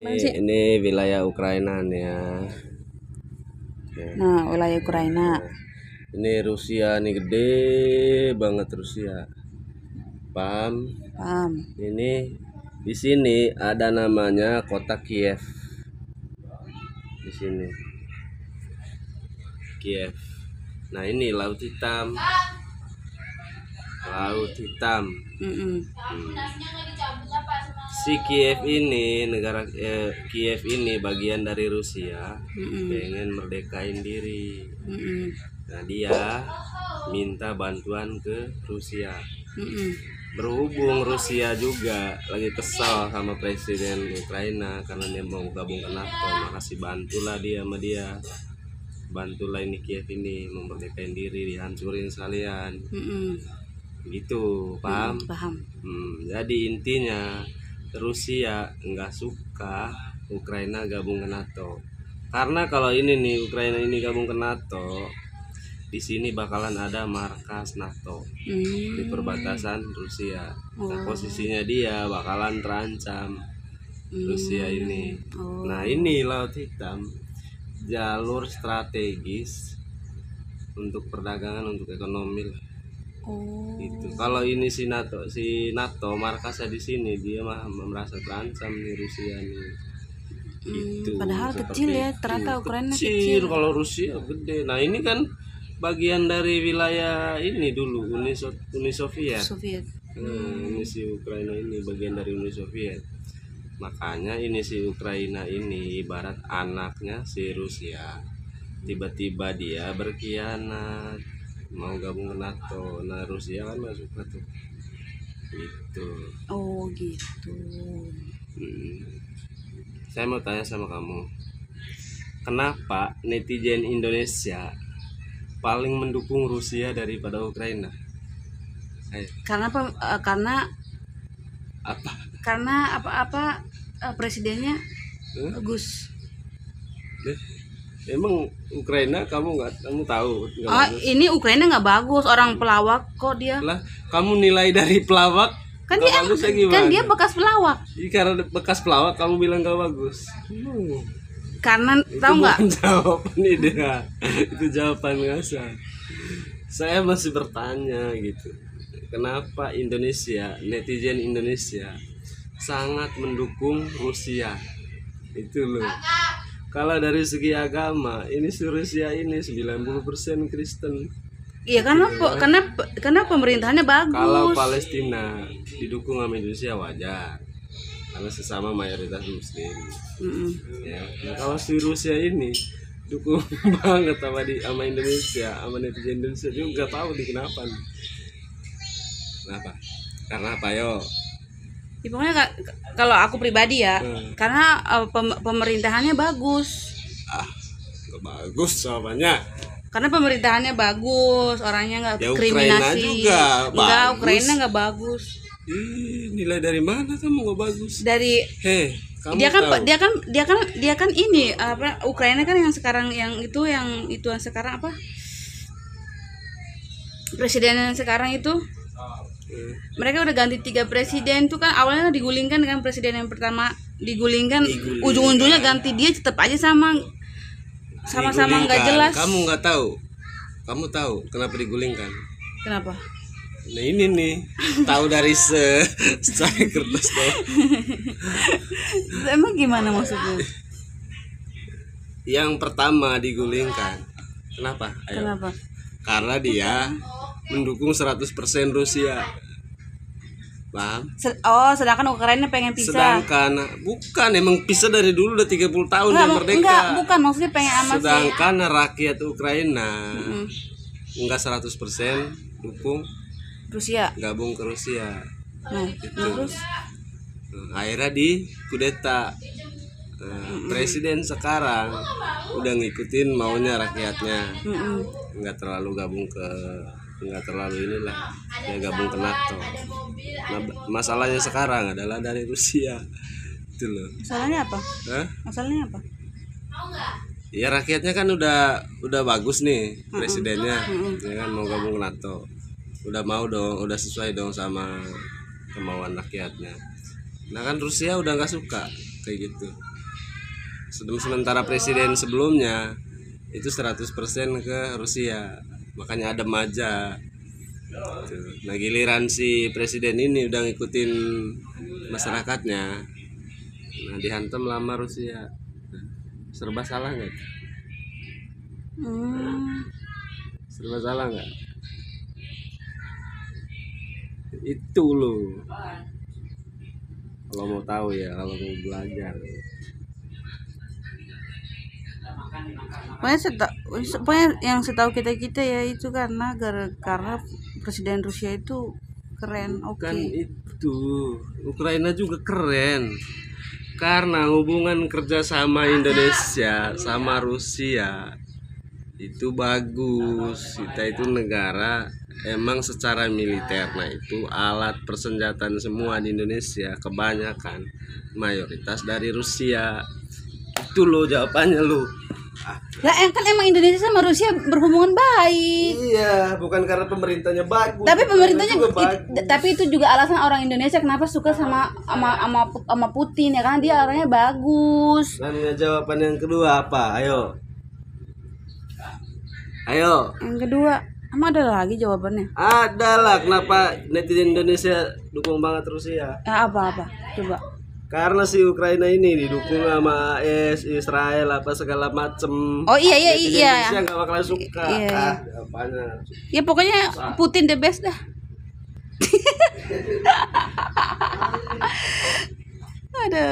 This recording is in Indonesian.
Mana sih? Ini wilayah Ukraina nih ya. Oke. Nah, wilayah Ukraina. Ini Rusia nih, gede banget Rusia. Paham? Paham. Ini di sini ada namanya kota Kiev. Di sini Kiev. Nah, ini Laut Hitam. Laut Hitam. Si Kiev ini Kiev ini bagian dari Rusia, pengen merdekain diri. Nah, dia minta bantuan ke Rusia. Berhubung Rusia juga lagi kesal sama presiden Ukraina karena dia mau gabung ke NATO, makasih bantulah dia sama dia. Bantulah ini Kiev ini memerdekain diri, dihancurin sekalian. Gitu, paham? Paham. Jadi intinya Rusia nggak suka Ukraina gabung ke NATO. Karena kalau ini nih Ukraina ini gabung ke NATO, di sini bakalan ada markas NATO di perbatasan Rusia. Nah, posisinya dia bakalan terancam Rusia ini. Nah, ini Laut Hitam, jalur strategis untuk perdagangan, untuk ekonomi lah. Itu kalau ini si NATO markasnya di sini, dia mah merasa terancam nih Rusia nih. Itu Padahal kecil ya, ternyata Ukraina kecil. Kalau Rusia gede. Nah, ini kan bagian dari wilayah ini dulu Uni Soviet. Ini si Ukraina ini bagian dari Uni Soviet. Makanya ini si Ukraina ini ibarat anaknya si Rusia. Tiba-tiba dia berkhianat, mau gabung ke NATO. Nah, Rusia kan nggak suka tuh. Gitu. Oh gitu. Saya mau tanya sama kamu, kenapa netizen Indonesia paling mendukung Rusia daripada Ukraina? Karena apa presidennya bagus. Emang Ukraina kamu tahu? Ini Ukraina nggak bagus, orang pelawak kok dia. Lah, kamu nilai dari pelawak? Kan dia bekas pelawak. Karena bekas pelawak kamu bilang gak bagus. Karena tahu nggak? Jawaban dia. Itu jawaban ngasal. Saya masih bertanya gitu. Kenapa netizen Indonesia sangat mendukung Rusia? Itu loh. Kalau dari segi agama, ini Rusia ini 90% Kristen. Iya, karena pemerintahannya bagus. Kalau Palestina didukung sama Indonesia wajar, karena sesama mayoritas Muslim. Ya. Nah, kalau si Rusia ini dukung banget sama Indonesia, sama netizen Indonesia juga, tahu di kenapa? Kenapa? Karena apa yo? Ya, pokoknya kalau aku pribadi ya, karena pemerintahannya bagus. Gak bagus jawabannya. Karena pemerintahannya bagus, orangnya nggak kriminasi. Ukraina nggak bagus. Nilai dari mana kamu nggak bagus? Dari dia kan ini apa, Ukraina kan yang sekarang yang sekarang apa? Presiden yang sekarang itu. Mereka udah ganti 3 presiden tuh kan, awalnya digulingkan dengan presiden yang pertama digulingkan. Ujung-ujungnya ganti dia, tetap aja sama-sama nggak jelas. Kamu nggak tahu? Kamu tahu kenapa digulingkan? Kenapa? Nah, ini nih tahu dari secari kertas deh. Emang gimana maksudnya? Yang pertama digulingkan. Kenapa? Kenapa? Karena dia mendukung 100% Rusia. Paham? Sedangkan Ukraina pengen pisah. Bukan, emang pisah dari dulu udah 30 tahun dan merdeka. Bukan, maksudnya pengen sama sedangkan rakyat Ukraina enggak 100% dukung Rusia, gabung ke Rusia. Nah, terus akhirnya di kudeta. Presiden sekarang udah ngikutin maunya rakyatnya. Enggak terlalu inilah, dia gabung ke NATO. Nah, masalahnya sekarang adalah dari Rusia. Itu loh. Masalahnya apa? Masalahnya apa? Ya, rakyatnya kan udah bagus nih presidennya, ya kan, mau gabung ke NATO. Udah mau dong, udah sesuai dong sama kemauan rakyatnya. Nah, kan Rusia udah nggak suka kayak gitu. Sementara presiden sebelumnya itu 100% ke Rusia, makanya adem aja. Nah giliran si presiden ini udah ngikutin masyarakatnya, nah dihantam lama Rusia. Serba salah nggak? Serba salah nggak? Itu loh. Kalau mau tahu ya, kalau mau belajar. Pokoknya yang setahu kita ya itu karena presiden Rusia itu keren. Kan itu Ukraina juga keren karena hubungan kerjasama Indonesia sama Rusia itu bagus. Kita itu negara emang secara militer, nah itu alat persenjataan semua di Indonesia kebanyakan mayoritas dari Rusia. Itu lo jawabannya lo. Lah kan emang Indonesia sama Rusia berhubungan baik. Iya, bukan karena pemerintahnya bagus. Tapi pemerintahnya tapi itu juga alasan orang Indonesia kenapa suka sama Putin ya, karena dia orangnya bagus. Dan jawaban yang kedua apa? Ayo. Yang kedua, emang ada lagi jawabannya? Ada lah, kenapa netizen Indonesia dukung banget Rusia? Ya apa? Coba. Karena si Ukraina ini didukung sama Israel apa segala macem. Oh iya. Indonesia nggak bakalan suka. Iya. Apanya? Ya pokoknya Putin the best dah. Ada.